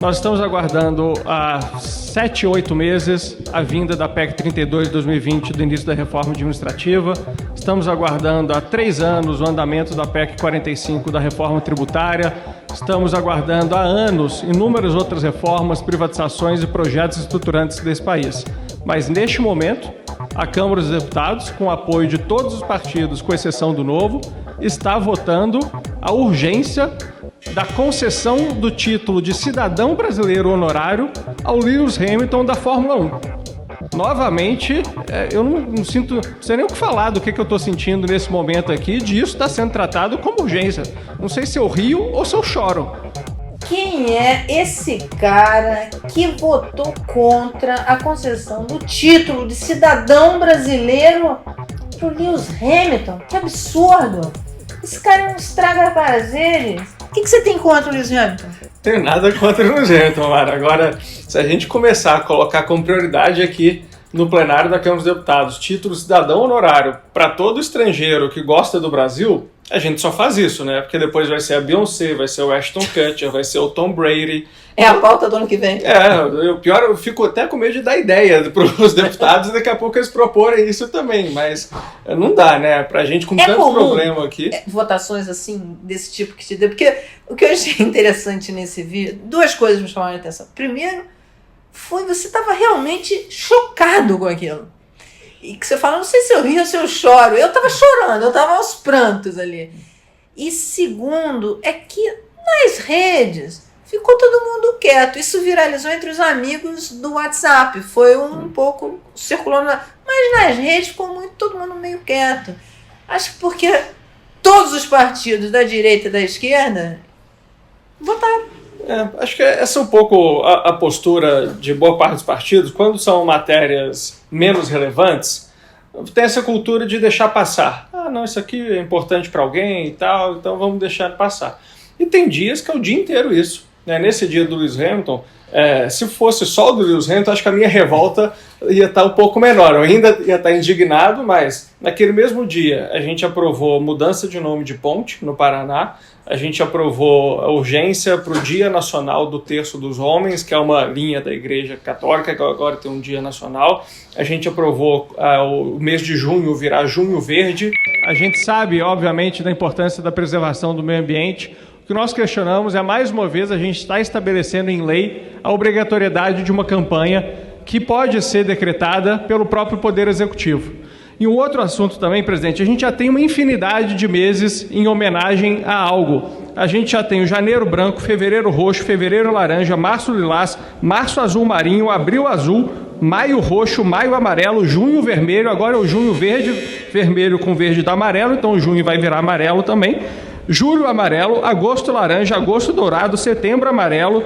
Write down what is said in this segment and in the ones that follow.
Nós estamos aguardando há 7, 8 meses a vinda da PEC 32 de 2020, do início da reforma administrativa. Estamos aguardando há 3 anos o andamento da PEC 45 da reforma tributária. Estamos aguardando há anos inúmeras outras reformas, privatizações e projetos estruturantes desse país. Mas neste momento, a Câmara dos Deputados, com o apoio de todos os partidos, com exceção do Novo, está votando a urgência da concessão do título de cidadão brasileiro honorário ao Lewis Hamilton da Fórmula 1. Novamente, eu não sei nem o que falar do que eu estou sentindo nesse momento aqui, disso está sendo tratado como urgência. Não sei se eu rio ou se eu choro. Quem é esse cara que votou contra a concessão do título de cidadão brasileiro pro Lewis Hamilton? Que absurdo! Esse cara é um estraga-prazeres. O que você tem contra o Lewis Hamilton? Tenho nada contra o Lewis Hamilton, Mara. Agora, se a gente começar a colocar como prioridade aqui no plenário da Câmara dos Deputados título cidadão honorário para todo estrangeiro que gosta do Brasil, a gente só faz isso, né? Porque depois vai ser a Beyoncé, vai ser o Ashton Kutcher, vai ser o Tom Brady. É a pauta do ano que vem. O pior, eu fico até com medo de dar ideia para os deputados e daqui a pouco eles proporem isso também, mas não dá, né? Pra gente com tanto comum, problema aqui. Votações assim, desse tipo que te deu. Porque o que eu achei interessante nesse vídeo, 2 coisas me chamaram a atenção. Primeiro, você estava realmente chocado com aquilo. E que você fala, não sei se eu rio ou se eu choro. Eu tava chorando, eu tava aos prantos ali. E segundo, é que nas redes ficou todo mundo quieto. Isso viralizou entre os amigos do WhatsApp. Foi um pouco circulando. Mas nas redes ficou todo mundo meio quieto. Acho que porque todos os partidos da direita e da esquerda votaram. Acho que essa é um pouco a postura de boa parte dos partidos. Quando são matérias menos relevantes, tem essa cultura de deixar passar. Não, isso aqui é importante para alguém e tal, então vamos deixar passar. E tem dias que é o dia inteiro isso. Né? Nesse dia do Lewis Hamilton, se fosse só o do Lewis Hamilton, acho que a minha revolta ia estar um pouco menor. Eu ainda ia estar indignado, mas naquele mesmo dia a gente aprovou mudança de nome de ponte no Paraná, a gente aprovou a urgência para o Dia Nacional do Terço dos Homens, que é uma linha da Igreja Católica, que agora tem um dia nacional. A gente aprovou o mês de junho virar Junho Verde. A gente sabe, obviamente, da importância da preservação do meio ambiente. O que nós questionamos é, mais uma vez, a gente está estabelecendo em lei a obrigatoriedade de uma campanha que pode ser decretada pelo próprio Poder Executivo. E um outro assunto também, presidente, a gente já tem uma infinidade de meses em homenagem a algo. A gente já tem o janeiro branco, fevereiro roxo, fevereiro laranja, março lilás, março azul marinho, abril azul, maio roxo, maio amarelo, junho vermelho, agora é o junho verde, vermelho com verde dá amarelo, então o junho vai virar amarelo também. Julho amarelo, agosto laranja, agosto dourado, setembro amarelo,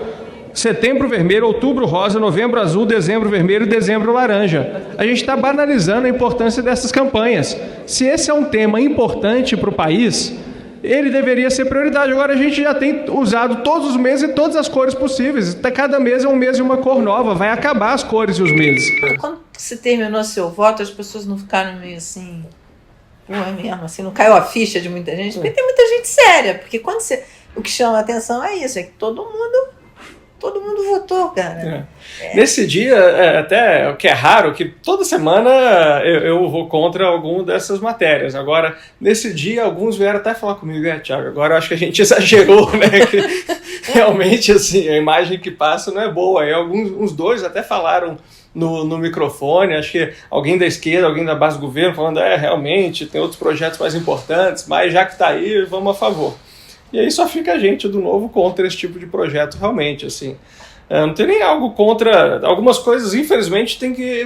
setembro vermelho, outubro rosa, novembro azul, dezembro vermelho e dezembro laranja. A gente está banalizando a importância dessas campanhas. Se esse é um tema importante para o país, ele deveria ser prioridade. Agora a gente já tem usado todos os meses e todas as cores possíveis. Cada mês é um mês e uma cor nova. Vai acabar as cores e os meses. Quando você terminou seu voto, as pessoas não ficaram meio assim... é mesmo, assim, não caiu a ficha de muita gente? Porque tem muita gente séria. Porque quando o que chama a atenção é isso, é que todo mundo votou, cara. Nesse dia, até o que é raro, que toda semana eu vou contra alguma dessas matérias. Agora, nesse dia, alguns vieram até falar comigo, Thiago, agora eu acho que a gente exagerou, né? Que realmente, assim, a imagem que passa não é boa. Aí uns 2 até falaram no microfone, acho que alguém da esquerda, alguém da base do governo, falando, realmente, tem outros projetos mais importantes, mas já que está aí, vamos a favor. E aí só fica a gente do Novo contra esse tipo de projeto realmente, assim. Não tem nem algo contra... Algumas coisas, infelizmente,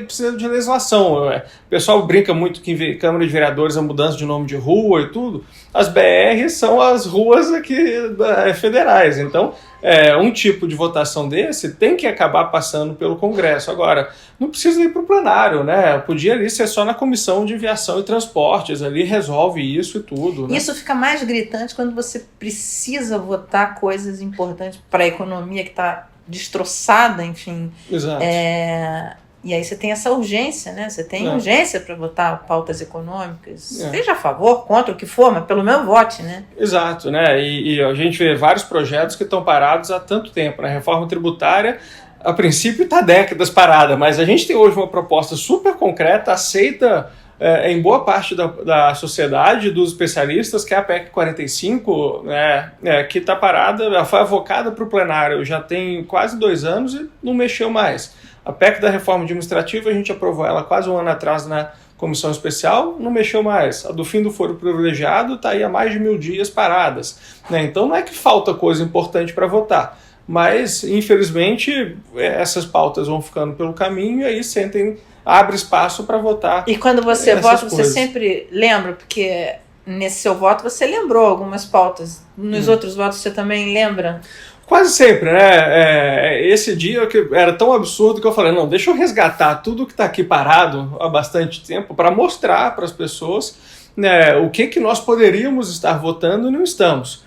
precisa de legislação. O pessoal brinca muito que em Câmara de Vereadores a mudança de nome de rua e tudo. As BRs são as ruas aqui federais. Então, um tipo de votação desse tem que acabar passando pelo Congresso. Agora, não precisa ir para o plenário, né? Podia ali ser só na Comissão de Viação e Transportes. Ali resolve isso e tudo. Né? Isso fica mais gritante quando você precisa votar coisas importantes para a economia que está destroçada, enfim. Exato. E aí você tem essa urgência, né? Você tem urgência para votar pautas econômicas. Seja a favor, contra, o que for, mas pelo menos vote, né? Exato, né? E a gente vê vários projetos que estão parados há tanto tempo, né? A reforma tributária, a princípio, está décadas parada, mas a gente tem hoje uma proposta super concreta, aceita em boa parte da sociedade, dos especialistas, que é a PEC 45, né? Que está parada, ela foi avocada para o plenário já tem quase 2 anos e não mexeu mais. A PEC da reforma administrativa, a gente aprovou ela quase 1 ano atrás na comissão especial, não mexeu mais. A do fim do foro privilegiado está aí há mais de 1000 dias paradas, né? Então não é que falta coisa importante para votar, mas infelizmente essas pautas vão ficando pelo caminho e aí abre espaço para votar. E quando você vota, você sempre lembra, porque nesse seu voto você lembrou algumas pautas, nos outros votos você também lembra? Quase sempre, né? Esse dia que era tão absurdo que eu falei, não, deixa eu resgatar tudo que está aqui parado há bastante tempo para mostrar para as pessoas, né, o que nós poderíamos estar votando e não estamos.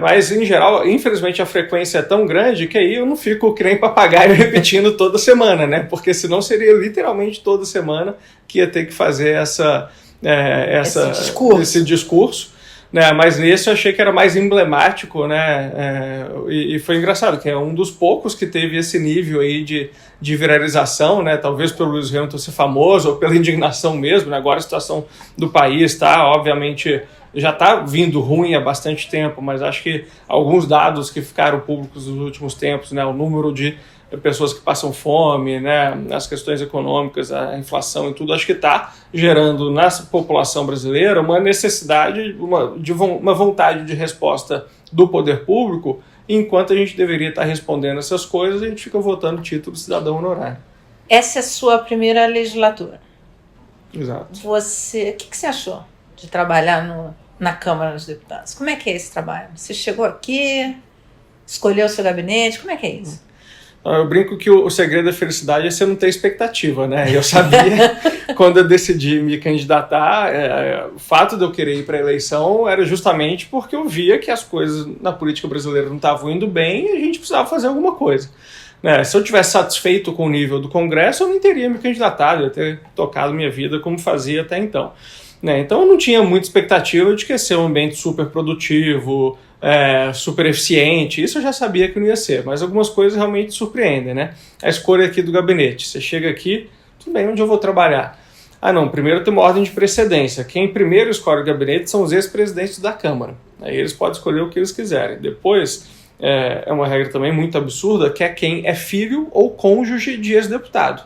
Mas, em geral, infelizmente a frequência é tão grande que aí eu não fico que nem papagaio repetindo toda semana, né? Porque senão seria literalmente toda semana que ia ter que fazer esse discurso. Né, mas nesse eu achei que era mais emblemático, né, e foi engraçado, que é um dos poucos que teve esse nível aí de viralização, né, talvez pelo Lewis Hamilton ser famoso, ou pela indignação mesmo, né, agora a situação do país está, obviamente, já está vindo ruim há bastante tempo, mas acho que alguns dados que ficaram públicos nos últimos tempos, né, o número de pessoas que passam fome, né, as questões econômicas, a inflação e tudo, acho que está gerando na população brasileira uma necessidade, uma vontade de resposta do poder público, enquanto a gente deveria estar respondendo essas coisas, a gente fica votando título de cidadão honorário. Essa é a sua primeira legislatura. Exato. O que você achou de trabalhar na Câmara dos Deputados? Como é que é esse trabalho? Você chegou aqui, escolheu o seu gabinete, como é que é isso? Eu brinco que o segredo da felicidade é você não ter expectativa, né? Eu sabia, quando eu decidi me candidatar, o fato de eu querer ir para a eleição era justamente porque eu via que as coisas na política brasileira não estavam indo bem e a gente precisava fazer alguma coisa. Né? Se eu tivesse satisfeito com o nível do Congresso, eu não teria me candidatado, eu ia ter tocado minha vida como fazia até então. Né? Então eu não tinha muita expectativa de que ia ser um ambiente super produtivo, super eficiente, isso eu já sabia que não ia ser, mas algumas coisas realmente surpreendem, né? A escolha aqui do gabinete, você chega aqui, tudo bem, onde eu vou trabalhar? Ah não, primeiro tem uma ordem de precedência, quem primeiro escolhe o gabinete são os ex-presidentes da Câmara, aí eles podem escolher o que eles quiserem. Depois, é uma regra também muito absurda, que é quem é filho ou cônjuge de ex-deputado,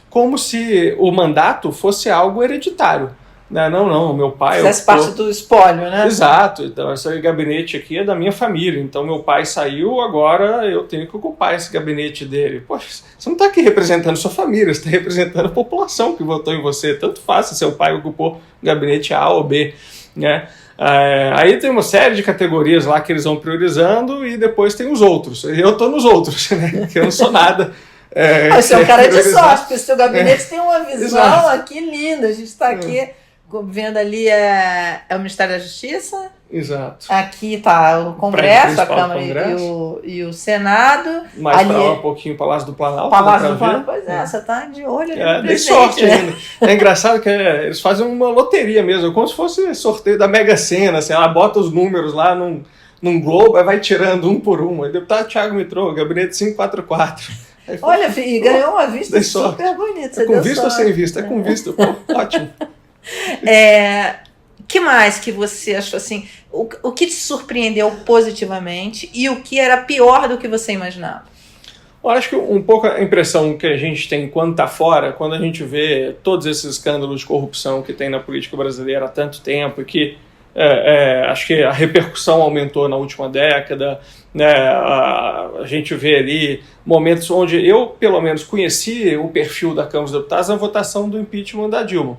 como se o mandato fosse algo hereditário. Não, meu pai... Fizesse parte do espólio, né? Exato, então esse gabinete aqui é da minha família, então meu pai saiu, agora eu tenho que ocupar esse gabinete dele. Poxa, você não está aqui representando sua família, você está representando a população que votou em você, tanto faz se seu pai ocupou o gabinete A ou B, né? Aí tem uma série de categorias lá que eles vão priorizando e depois tem os outros, eu estou nos outros, né? Que eu não sou nada... Você é um cara de sorte, porque o seu gabinete tem uma visão aqui linda, a gente está aqui... Vendo ali é o Ministério da Justiça. Exato. Aqui está o Congresso, a Câmara e o Senado. Mais ali para lá um pouquinho o Palácio do Planalto. Palácio do Planalto, pois você está de olho ali no presidente. Sorte ainda. É engraçado que eles fazem uma loteria mesmo, como se fosse sorteio da Mega Sena, assim, ela bota os números lá num globo, aí vai tirando um por um. Aí o deputado Thiago Mitrô, gabinete 544. Olha, e ganhou uma vista super bonita. Com vista ou sem vista? É com vista, pô, ótimo. Que mais que você achou assim? O que te surpreendeu positivamente e o que era pior do que você imaginava? Eu acho que um pouco a impressão que a gente tem quando está fora, quando a gente vê todos esses escândalos de corrupção que tem na política brasileira há tanto tempo e que acho que a repercussão aumentou na última década, né? A gente vê ali momentos onde eu, pelo menos, conheci o perfil da Câmara dos Deputados na votação do impeachment da Dilma.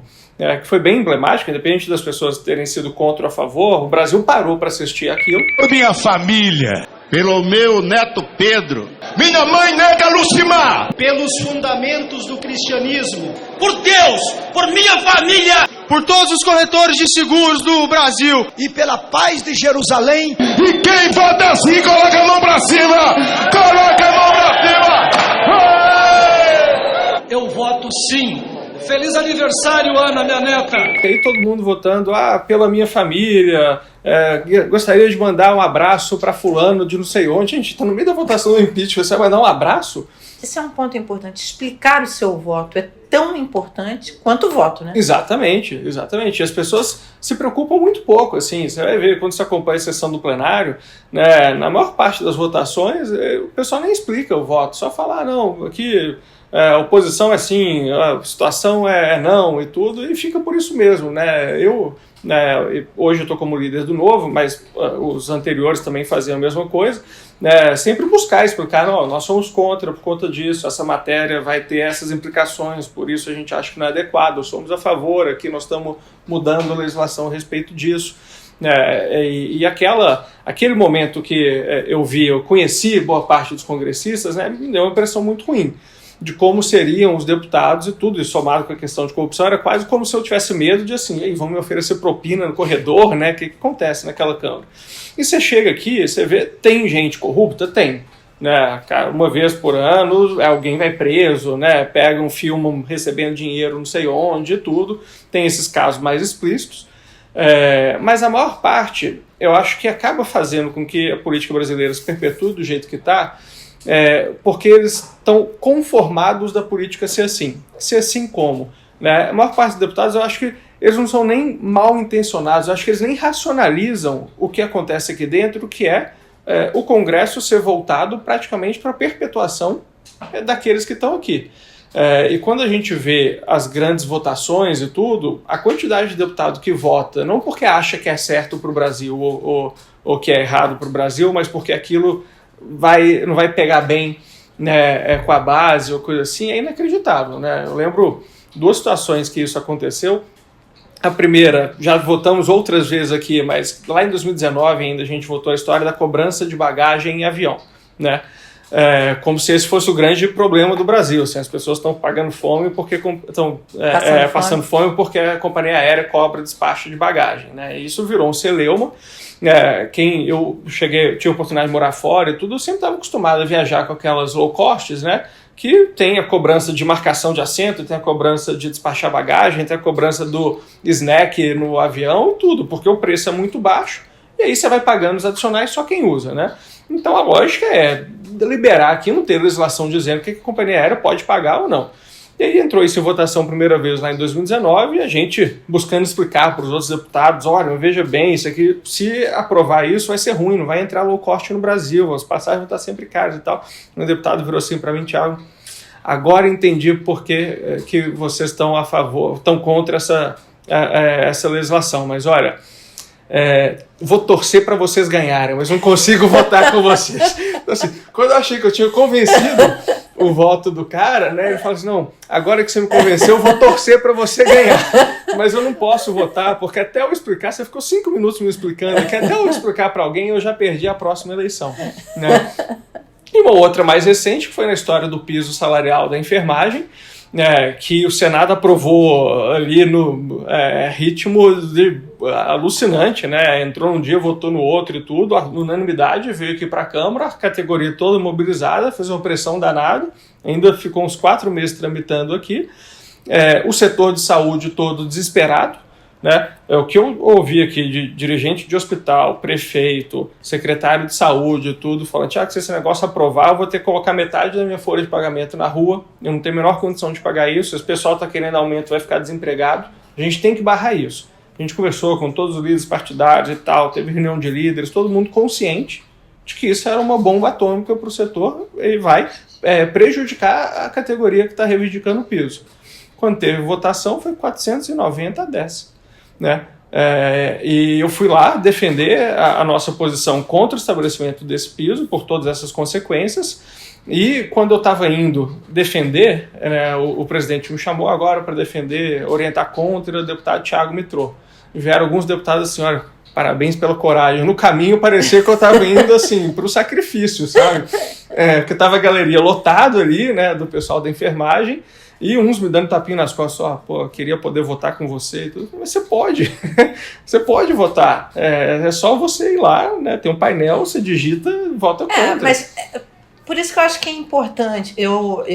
Que foi bem emblemático, independente das pessoas terem sido contra ou a favor, o Brasil parou para assistir aquilo. Minha família, pelo meu neto Pedro, minha mãe nega Lucimar, pelos fundamentos do cristianismo, por Deus, por minha família, por todos os corretores de seguros do Brasil e pela paz de Jerusalém. E quem vota assim, coloca a mão pra cima! Coloca a mão pra cima! eu voto sim. Feliz aniversário, Ana, minha neta! E aí todo mundo votando, pela minha família, gostaria de mandar um abraço para fulano de não sei onde. Gente, tá no meio da votação do impeachment, você vai mandar um abraço? Esse é um ponto importante. Explicar o seu voto é tão importante quanto o voto, né? Exatamente. E as pessoas se preocupam muito pouco, assim. Você vai ver, quando você acompanha a sessão do plenário, né, na maior parte das votações, o pessoal nem explica o voto, só fala, não, aqui a oposição é sim, a situação é não e tudo, e fica por isso mesmo, né? Hoje eu estou como líder do Novo, mas os anteriores também faziam a mesma coisa, né? Sempre buscar explicar, não, nós somos contra por conta disso, essa matéria vai ter essas implicações, por isso a gente acha que não é adequado, somos a favor, aqui nós estamos mudando a legislação a respeito disso. Aquele momento que eu conheci boa parte dos congressistas, né, me deu uma impressão muito ruim de como seriam os deputados e tudo, e somado com a questão de corrupção, era quase como se eu tivesse medo de assim, vão me oferecer propina no corredor, né? O que acontece naquela Câmara? E você chega aqui, você vê, tem gente corrupta? Tem. Né? Uma vez por ano, alguém vai preso, né? Pega um filme recebendo dinheiro não sei onde e tudo, tem esses casos mais explícitos. Mas a maior parte, eu acho que acaba fazendo com que a política brasileira se perpetue do jeito que está, porque eles estão conformados da política ser assim. Ser assim como? Né? A maior parte dos deputados, eu acho que eles não são nem mal intencionados, eu acho que eles nem racionalizam o que acontece aqui dentro, que é o Congresso ser voltado praticamente para a perpetuação daqueles que estão aqui. E quando a gente vê as grandes votações e tudo, a quantidade de deputado que vota, não porque acha que é certo para o Brasil ou que é errado para o Brasil, mas porque aquilo não vai pegar bem, né, com a base ou coisa assim, é inacreditável. Né? Eu lembro duas situações que isso aconteceu. A primeira, já votamos outras vezes aqui, mas lá em 2019 ainda a gente votou a história da cobrança de bagagem em avião, né? Como se esse fosse o grande problema do Brasil, assim, as pessoas estão pagando fome porque estão passando fome porque a companhia aérea cobra despacho de bagagem, né? E isso virou um celeuma. Eu tinha a oportunidade de morar fora e tudo, eu sempre estava acostumado a viajar com aquelas low costs, né? Que tem a cobrança de marcação de assento, tem a cobrança de despachar bagagem, tem a cobrança do snack no avião, tudo, porque o preço é muito baixo, e aí você vai pagando os adicionais só quem usa, né? Então a lógica é liberar aqui, não ter legislação dizendo o que a companhia aérea pode pagar ou não. E aí entrou isso em votação a primeira vez lá em 2019, e a gente buscando explicar para os outros deputados, olha, veja bem, isso aqui, se aprovar isso vai ser ruim, não vai entrar low cost no Brasil, as passagens vão estar sempre caras e tal. Um deputado virou assim para mim, Thiago, agora entendi por que vocês estão a favor, estão contra essa legislação, mas olha, vou torcer para vocês ganharem, mas não consigo votar com vocês. Então, assim, quando eu achei que eu tinha convencido o voto do cara, né, ele fala assim, não, agora que você me convenceu, eu vou torcer para você ganhar, mas eu não posso votar, porque até eu explicar, você ficou 5 minutos me explicando, que até eu explicar para alguém, eu já perdi a próxima eleição, né? E uma outra mais recente, que foi na história do piso salarial da enfermagem, que o Senado aprovou ali no ritmo alucinante, né? Entrou num dia, votou no outro e tudo, a unanimidade, veio aqui para a Câmara, a categoria toda mobilizada, fez uma pressão danada, ainda ficou uns 4 meses tramitando aqui, o setor de saúde todo desesperado, né? O que eu ouvi aqui de dirigente de hospital, prefeito, secretário de saúde, tudo, falando, Tiago, se esse negócio aprovar, eu vou ter que colocar metade da minha folha de pagamento na rua, eu não tenho a menor condição de pagar isso, se o pessoal está querendo aumento, vai ficar desempregado, a gente tem que barrar isso. A gente conversou com todos os líderes partidários e tal, teve reunião de líderes, todo mundo consciente de que isso era uma bomba atômica para o setor e vai prejudicar a categoria que está reivindicando o piso. Quando teve votação, foi 490 a 10. Né? E eu fui lá defender a nossa posição contra o estabelecimento desse piso, por todas essas consequências, e quando eu estava indo defender, o presidente me chamou agora para defender, orientar contra o deputado Thiago Mitrô. Vieram alguns deputados assim, olha, parabéns pela coragem. No caminho parecia que eu estava indo assim, para o sacrifício, sabe? Porque estava a galeria lotado ali, né, do pessoal da enfermagem, e uns me dando tapinha nas costas, queria poder votar com você e tudo. Mas você pode, você pode votar. É só você ir lá, né? Tem um painel, você digita, vota contra. Mas por isso que eu acho que é importante. Eu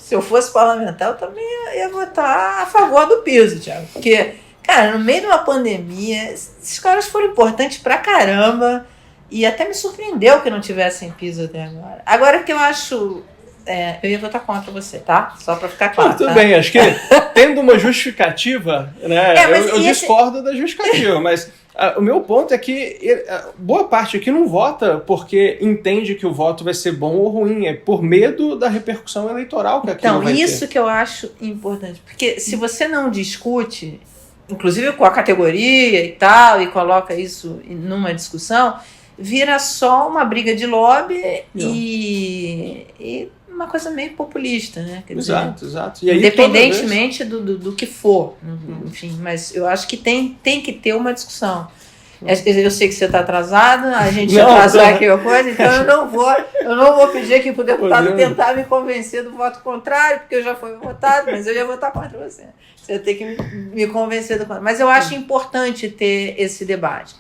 Se eu fosse parlamentar, eu também ia votar a favor do piso, Thiago. Porque, cara, no meio de uma pandemia, esses caras foram importantes pra caramba. E até me surpreendeu que não tivessem piso até agora. Agora, o que eu acho... eu ia votar contra você, tá? Só pra ficar claro. Tudo tá? bem, acho que tendo uma justificativa, né? Eu discordo da justificativa, mas o meu ponto é que boa parte aqui não vota porque entende que o voto vai ser bom ou ruim, é por medo da repercussão eleitoral que aquilo vai ter. Então, isso que eu acho importante, porque se você não discute, inclusive com a categoria e tal, e coloca isso numa discussão, vira só uma briga de lobby e uma coisa meio populista, né? Quer dizer, exato. E aí, independentemente do que for, enfim, mas eu acho que tem que ter uma discussão. Eu sei que você está atrasado, a gente atrasou aqui uma coisa, então eu não vou pedir aqui para o deputado tentar me convencer do voto contrário, porque eu já fui votado, mas eu ia votar contra você. Você tem que me convencer do contrário. Mas eu acho importante ter esse debate.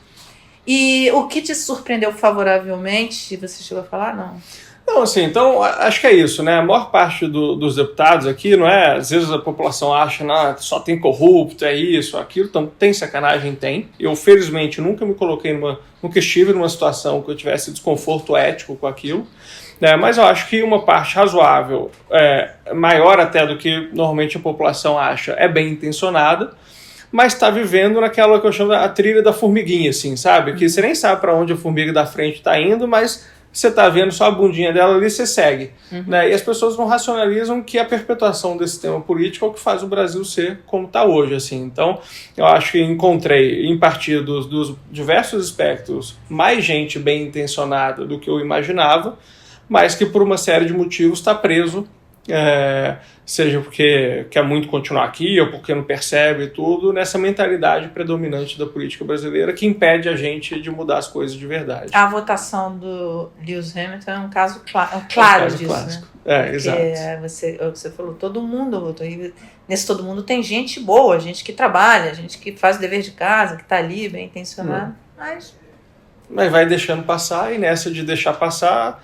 E o que te surpreendeu favoravelmente, você chegou a falar? Não, assim, então, acho que é isso, né? A maior parte dos deputados aqui, não é? Às vezes a população acha, não, só tem corrupto, é isso, aquilo, então tem sacanagem, tem. Eu, felizmente, nunca nunca estive numa situação que eu tivesse desconforto ético com aquilo, né? Mas eu acho que uma parte razoável, maior até do que normalmente a população acha, é bem intencionada, mas está vivendo naquela que eu chamo a trilha da formiguinha, assim, sabe? Que você nem sabe para onde a formiga da frente está indo, mas você está vendo só a bundinha dela ali, você segue. Né? E as pessoas não racionalizam que a perpetuação desse sistema político é o que faz o Brasil ser como está hoje. Assim. Então, eu acho que encontrei, em partir dos diversos aspectos, mais gente bem intencionada do que eu imaginava, mas que por uma série de motivos está preso, seja porque quer muito continuar aqui ou porque não percebe tudo, nessa mentalidade predominante da política brasileira que impede a gente de mudar as coisas de verdade. A votação do Lewis Hamilton é um caso claro disso, clássico. Né? Exato. Você falou, todo mundo votou. E nesse todo mundo tem gente boa, gente que trabalha, gente que faz o dever de casa, que está ali, bem intencionado, mas vai deixando passar, e nessa de deixar passar...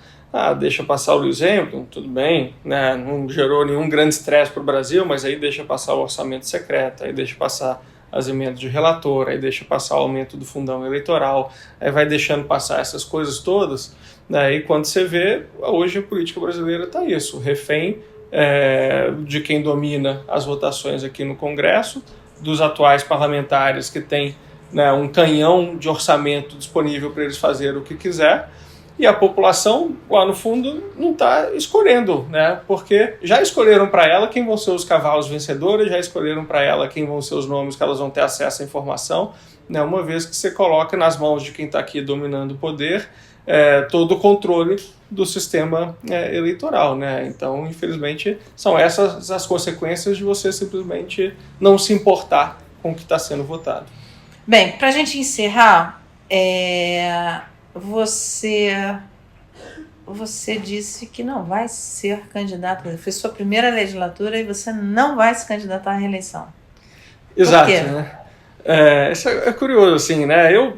deixa passar o Lewis Hamilton, tudo bem, né? Não gerou nenhum grande estresse para o Brasil, mas aí deixa passar o orçamento secreto, aí deixa passar as emendas de relator, aí deixa passar o aumento do fundão eleitoral, aí vai deixando passar essas coisas todas, né? E quando você vê, hoje a política brasileira está isso, refém de quem domina as votações aqui no Congresso, dos atuais parlamentares que têm, né, um canhão de orçamento disponível para eles fazerem o que quiser. E a população, lá no fundo, não está escolhendo, né? Porque já escolheram para ela quem vão ser os cavalos vencedores, já escolheram para ela quem vão ser os nomes que elas vão ter acesso à informação, né? Uma vez que você coloca nas mãos de quem está aqui dominando o poder todo o controle do sistema eleitoral, né? Então, infelizmente, são essas as consequências de você simplesmente não se importar com o que está sendo votado. Bem, para a gente encerrar, Você disse que não vai ser candidato. Foi sua primeira legislatura e você não vai se candidatar à reeleição. Exato, né? Isso é curioso, assim, né? Eu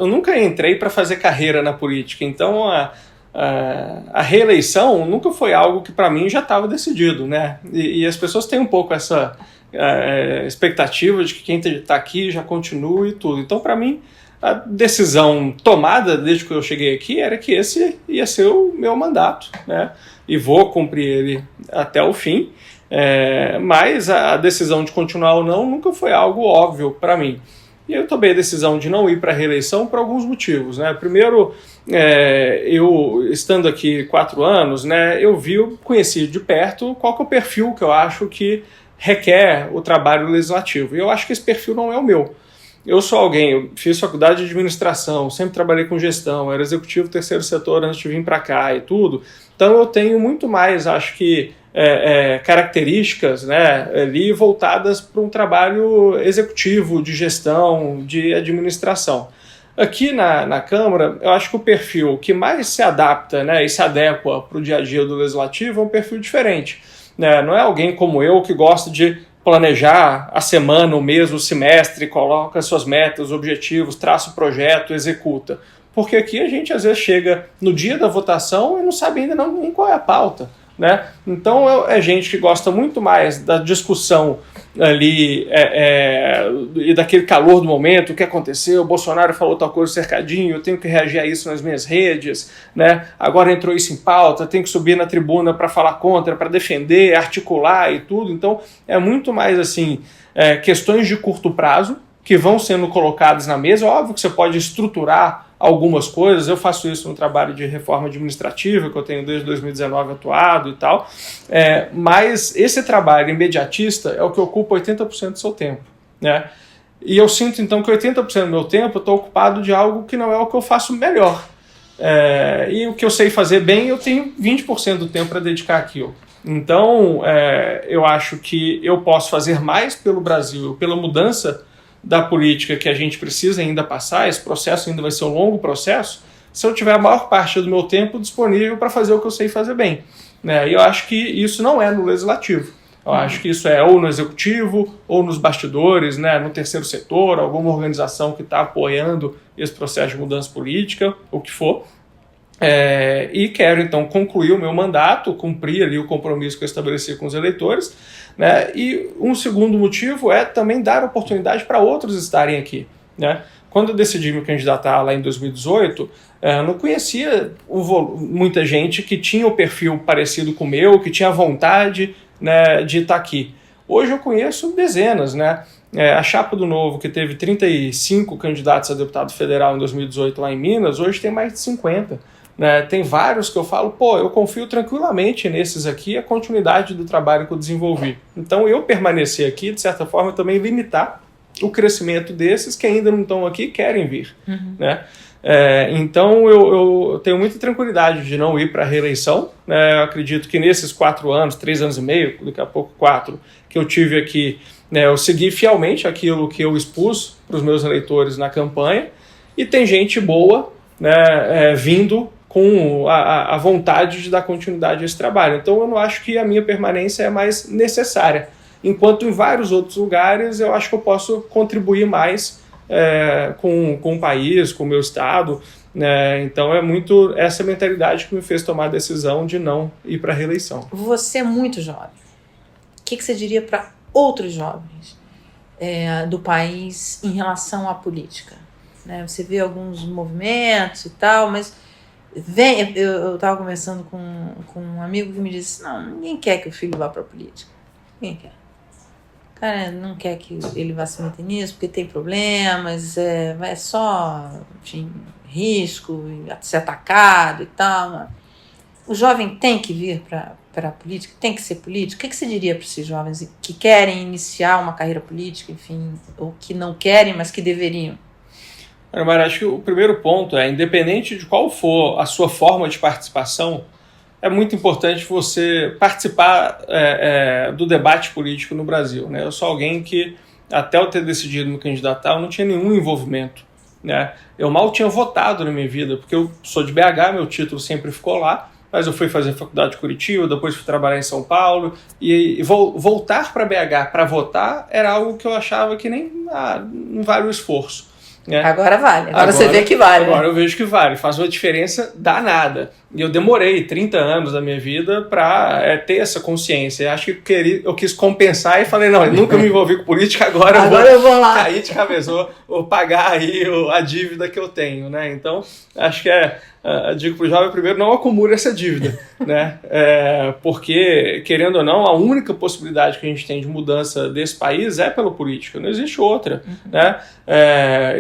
nunca entrei para fazer carreira na política, então a reeleição nunca foi algo que para mim já estava decidido, né? E as pessoas têm um pouco essa expectativa de que quem está aqui já continue e tudo. Então, para mim, a decisão tomada desde que eu cheguei aqui era que esse ia ser o meu mandato, né? E vou cumprir ele até o fim, mas a decisão de continuar ou não nunca foi algo óbvio para mim. E eu tomei a decisão de não ir para a reeleição por alguns motivos, né? Primeiro, eu estando aqui 4 anos, né, eu conheci de perto qual que é o perfil que eu acho que requer o trabalho legislativo. E eu acho que esse perfil não é o meu. Eu sou alguém, eu fiz faculdade de administração, sempre trabalhei com gestão, era executivo do terceiro setor antes de vir para cá e tudo. Então eu tenho muito mais, acho que, características, né, ali voltadas para um trabalho executivo, de gestão, de administração. Aqui na Câmara, eu acho que o perfil que mais se adapta, né, e se adequa para o dia a dia do Legislativo é um perfil diferente. Né? Não é alguém como eu que gosta de planejar a semana, o mês, o semestre, coloca suas metas, objetivos, traça o projeto, executa. Porque aqui a gente às vezes chega no dia da votação e não sabe ainda nem qual é a pauta. né? Então é gente que gosta muito mais da discussão ali e daquele calor do momento, o que aconteceu, o Bolsonaro falou tal coisa cercadinho, eu tenho que reagir a isso nas minhas redes, né? Agora entrou isso em pauta, tenho que subir na tribuna para falar contra, para defender, articular e tudo. Então é muito mais assim, questões de curto prazo que vão sendo colocadas na mesa. Óbvio que você pode estruturar algumas coisas, eu faço isso no trabalho de reforma administrativa, que eu tenho desde 2019 atuado e tal, mas esse trabalho imediatista é o que ocupa 80% do seu tempo, né? E eu sinto então que 80% do meu tempo eu estou ocupado de algo que não é o que eu faço melhor. E o que eu sei fazer bem, eu tenho 20% do tempo para dedicar àquilo. Então, eu acho que eu posso fazer mais pelo Brasil, pela mudança da política que a gente precisa ainda passar. Esse processo ainda vai ser um longo processo, se eu tiver a maior parte do meu tempo disponível para fazer o que eu sei fazer bem, né? E eu acho que isso não é no legislativo. Eu acho que isso é ou no executivo, ou nos bastidores, né, no terceiro setor, alguma organização que está apoiando esse processo de mudança política, o que for. E quero, então, concluir o meu mandato, cumprir ali o compromisso que eu estabeleci com os eleitores, né? E um segundo motivo é também dar oportunidade para outros estarem aqui, né? Quando eu decidi me candidatar lá em 2018, não conhecia muita gente que tinha o perfil parecido com o meu, que tinha vontade, né, de estar aqui. Hoje eu conheço dezenas, né? A chapa do Novo, que teve 35 candidatos a deputado federal em 2018 lá em Minas, hoje tem mais de 50. Né? Tem vários que eu falo, eu confio tranquilamente nesses aqui, a continuidade do trabalho que eu desenvolvi. Então eu permanecer aqui, de certa forma, também limitar o crescimento desses que ainda não estão aqui e querem vir. Né? Então eu tenho muita tranquilidade de não ir para a reeleição. Né? Eu acredito que nesses 4 anos, 3 anos e meio, daqui a pouco 4, que eu tive aqui, né, eu segui fielmente aquilo que eu expus para os meus eleitores na campanha, e tem gente boa, né, vindo com a vontade de dar continuidade a esse trabalho. Então eu não acho que a minha permanência é mais necessária. Enquanto em vários outros lugares eu acho que eu posso contribuir mais com o país, com o meu estado. Né? Então é muito essa mentalidade que me fez tomar a decisão de não ir para a reeleição. Você é muito jovem. O que você diria para outros jovens do país em relação à política? Né? Você vê alguns movimentos e tal, mas eu estava conversando com um amigo que me disse, não, ninguém quer que o filho vá para a política. Ninguém quer. O cara não quer que ele vá se meter nisso, porque tem problemas, é só, enfim, risco, ser atacado e tal. O jovem tem que vir para a política, tem que ser político. O que você diria para esses jovens que querem iniciar uma carreira política, enfim, ou que não querem, mas que deveriam? Mas acho que o primeiro ponto independente de qual for a sua forma de participação, é muito importante você participar do debate político no Brasil. Né? Eu sou alguém que, até eu ter decidido me candidatar, eu não tinha nenhum envolvimento. Né? Eu mal tinha votado na minha vida, porque eu sou de BH, meu título sempre ficou lá, mas eu fui fazer faculdade de Curitiba, depois fui trabalhar em São Paulo, e voltar para BH para votar era algo que eu achava que nem não vale o esforço. Né? Agora vale, agora você vê que vale. Agora eu vejo que vale, faz uma diferença danada. E eu demorei 30 anos da minha vida para ter essa consciência. Eu acho que eu quis compensar e falei, não, eu nunca me envolvi com política, agora eu vou lá cair de cabeça, vou pagar aí a dívida que eu tenho. Né? Então, acho que digo para o jovem, primeiro, não acumule essa dívida. Né? Porque, querendo ou não, a única possibilidade que a gente tem de mudança desse país é pela política, não existe outra. Né?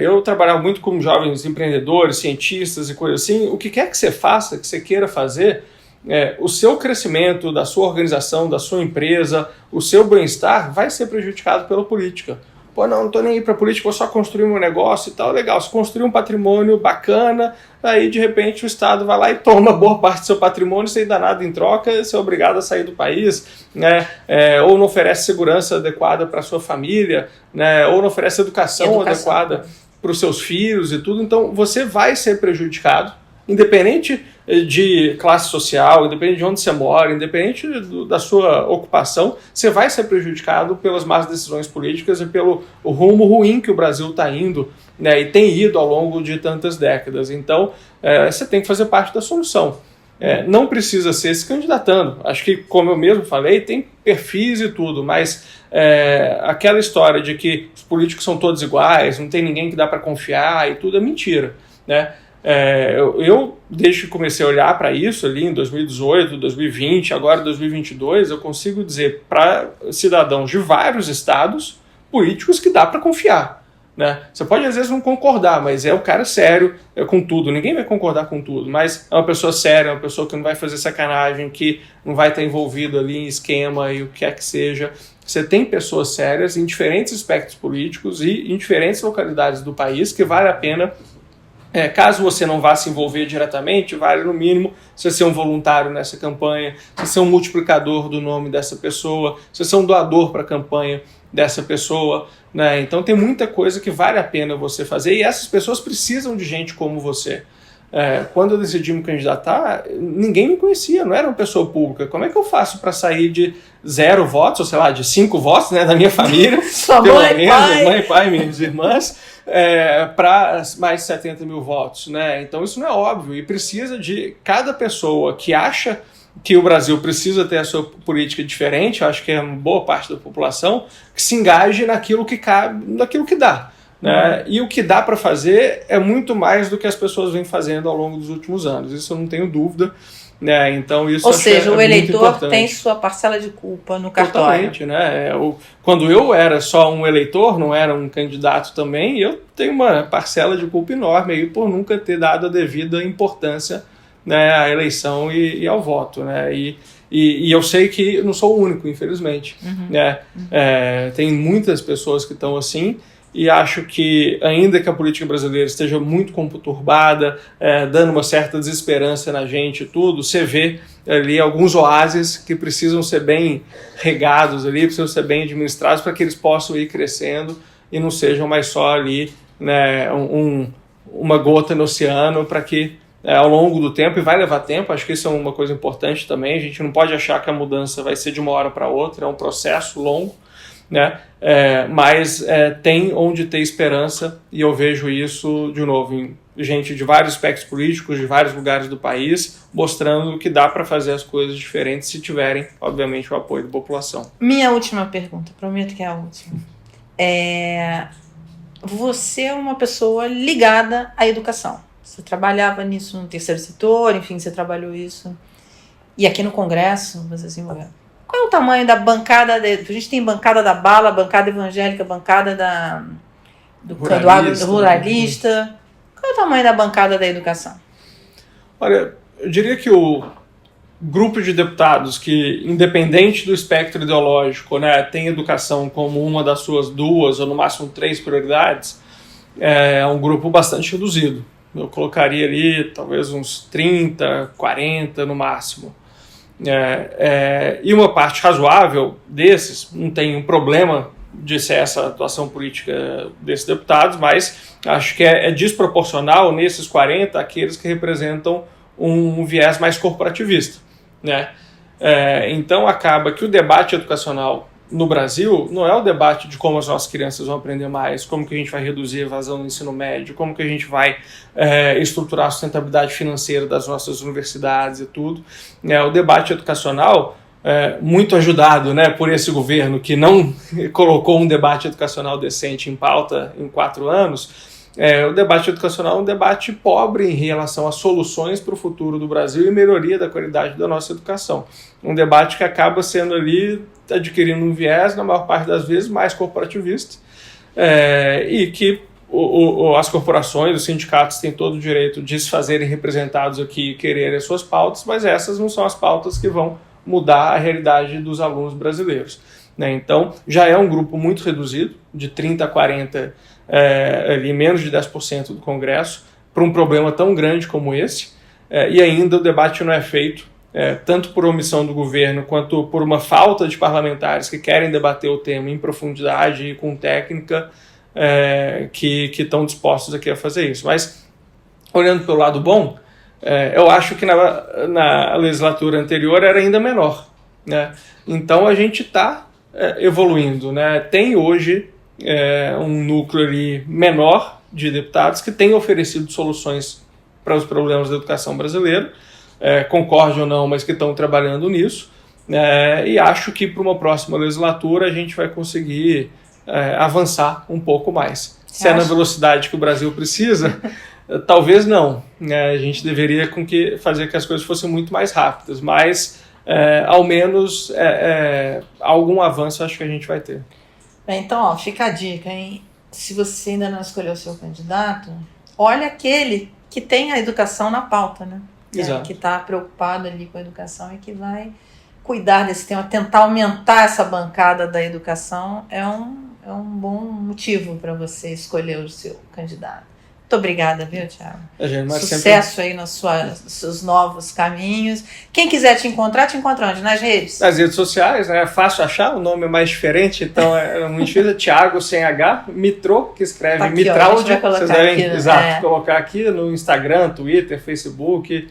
Eu trabalhava muito com jovens empreendedores, cientistas e coisas assim. O que quer que você faça, que você queira fazer, o seu crescimento da sua organização, da sua empresa, o seu bem-estar vai ser prejudicado pela política. Não estou nem aí para política, vou só construir um negócio e tal. Legal, se construir um patrimônio bacana, aí de repente o Estado vai lá e toma boa parte do seu patrimônio sem dar nada em troca, você é obrigado a sair do país, né? Ou não oferece segurança adequada para a sua família, né? Ou não oferece educação adequada para os seus filhos e tudo. Então você vai ser prejudicado, independente de classe social, independente de onde você mora, independente da sua ocupação, você vai ser prejudicado pelas más decisões políticas e pelo rumo ruim que o Brasil está indo, né, e tem ido ao longo de tantas décadas. Então, você tem que fazer parte da solução. não precisa ser se candidatando. Acho que, como eu mesmo falei, tem perfis e tudo, mas aquela história de que os políticos são todos iguais, não tem ninguém que dá para confiar e tudo é mentira, né? Eu, desde que comecei a olhar para isso ali em 2018, 2020, agora 2022, eu consigo dizer para cidadãos de vários estados políticos que dá para confiar, né? Você pode às vezes não concordar, mas é o cara sério com tudo. Ninguém vai concordar com tudo, mas é uma pessoa séria, é uma pessoa que não vai fazer sacanagem, que não vai estar envolvido ali em esquema e o que quer que seja. Você tem pessoas sérias em diferentes espectros políticos e em diferentes localidades do país que vale a pena. Caso você não vá se envolver diretamente, vale no mínimo você ser um voluntário nessa campanha, você ser um multiplicador do nome dessa pessoa, você ser um doador para a campanha dessa pessoa, né? Então tem muita coisa que vale a pena você fazer e essas pessoas precisam de gente como você. Quando eu decidi me candidatar, ninguém me conhecia, não era uma pessoa pública. Como é que eu faço para sair de 0 votos, ou sei lá, de 5 votos, né, da minha família, Sua pelo mãe, menos, pai. mãe, pai, minhas irmãs, para mais de 70 mil votos, né? Então isso não é óbvio e precisa de cada pessoa que acha que o Brasil precisa ter a sua política diferente, eu acho que é uma boa parte da população, que se engaje naquilo que cabe, naquilo que dá. Né? E o que dá para fazer é muito mais do que as pessoas vêm fazendo ao longo dos últimos anos, isso eu não tenho dúvida, né? Então isso Ou seja, o eleitor tem importante. sua parcela de culpa no cartório. Totalmente, né? Quando eu era só um eleitor, não era um candidato também, eu tenho uma parcela de culpa enorme aí por nunca ter dado a devida importância, né, à eleição e ao voto, né? E eu sei que eu não sou o único, infelizmente, né? Tem muitas pessoas que estão assim. E acho que, ainda que a política brasileira esteja muito conturbada, dando uma certa desesperança na gente e tudo, você vê ali alguns oásis que precisam ser bem regados ali, precisam ser bem administrados para que eles possam ir crescendo e não sejam mais só ali, né, uma gota no oceano, para que ao longo do tempo, e vai levar tempo, acho que isso é uma coisa importante também, a gente não pode achar que a mudança vai ser de uma hora para outra, é um processo longo, né? Mas tem onde ter esperança e eu vejo isso de novo em gente de vários espectros políticos, de vários lugares do país, mostrando que dá para fazer as coisas diferentes se tiverem, obviamente, o apoio da população. Minha última pergunta, prometo que é a última. Você é uma pessoa ligada à educação. Você trabalhava nisso no terceiro setor, enfim, você trabalhou isso. E aqui no Congresso, você se envolveu. Qual é o tamanho da bancada? A gente tem bancada da bala, bancada evangélica, bancada do ruralista. Qual é o tamanho da bancada da educação? Olha, eu diria que o grupo de deputados que, independente do espectro ideológico, né, tem educação como uma das suas 2 ou no máximo 3 prioridades, é um grupo bastante reduzido. Eu colocaria ali talvez uns 30, 40 no máximo. E uma parte razoável desses, não tem um problema de ser essa atuação política desses deputados, mas acho que é desproporcional nesses 40 aqueles que representam um viés mais corporativista, né? Então acaba que o debate educacional no Brasil não é o debate de como as nossas crianças vão aprender mais, como que a gente vai reduzir a evasão no ensino médio, como que a gente vai estruturar a sustentabilidade financeira das nossas universidades e tudo. O debate educacional, muito ajudado, né, por esse governo que não colocou um debate educacional decente em pauta em 4 anos, o debate educacional é um debate pobre em relação a soluções para o futuro do Brasil e melhoria da qualidade da nossa educação. Um debate que acaba sendo ali, adquirindo um viés, na maior parte das vezes, mais corporativista, e que as corporações, os sindicatos têm todo o direito de se fazerem representados aqui e quererem as suas pautas, mas essas não são as pautas que vão mudar a realidade dos alunos brasileiros, né? Então, já é um grupo muito reduzido, de 30 a 40, ali menos de 10% do Congresso, para um problema tão grande como esse, e ainda o debate não é feito, tanto por omissão do governo, quanto por uma falta de parlamentares que querem debater o tema em profundidade e com técnica, que estão dispostos aqui a fazer isso. Mas, olhando pelo lado bom, eu acho que na legislatura anterior era ainda menor, né? Então a gente está evoluindo, né? Tem hoje um núcleo ali menor de deputados que tem oferecido soluções para os problemas da educação brasileira, concorde ou não, mas que estão trabalhando nisso. E acho que para uma próxima legislatura a gente vai conseguir avançar um pouco mais. Se é na velocidade que o Brasil precisa, talvez não. A gente deveria fazer que as coisas fossem muito mais rápidas, mas ao menos algum avanço acho que a gente vai ter. Então, fica a dica, hein? Se você ainda não escolheu o seu candidato, olha aquele que tem a educação na pauta, né? Exato. Que está preocupado ali com a educação e que vai cuidar desse tema, tentar aumentar essa bancada da educação é um bom motivo para você escolher o seu candidato. Muito obrigada, viu, Thiago? Sucesso aí nos seus novos caminhos. Quem quiser te encontrar onde? Nas redes? Nas redes sociais, né? É fácil achar, o nome é mais diferente, então é muito difícil. Thiago sem H, Mitro, que escreve tá aqui, Mitraldi. Vocês devem colocar aqui no Instagram, Twitter, Facebook.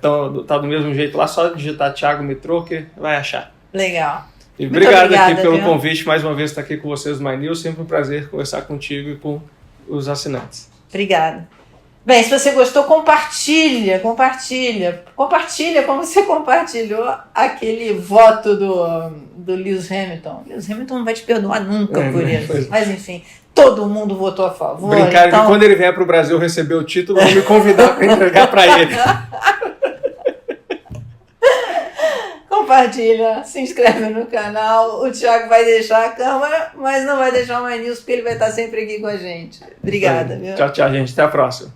Tá do mesmo jeito lá, só digitar Thiago Mitro que vai achar. Legal. E obrigado aqui pelo convite, mais uma vez estar aqui com vocês no My News, sempre um prazer conversar contigo e com os assinantes. Obrigada. Bem, se você gostou, compartilha como você compartilhou aquele voto do Lewis Hamilton. Lewis Hamilton não vai te perdoar nunca por isso. Mas enfim, todo mundo votou a favor. Brincaram que quando ele vier para o Brasil receber o título, vão me convidar para entregar para ele. Compartilha, se inscreve no canal. O Thiago vai deixar a câmera, mas não vai deixar o My News, porque ele vai estar sempre aqui com a gente. Obrigada, viu? Tchau, gente. Até a próxima.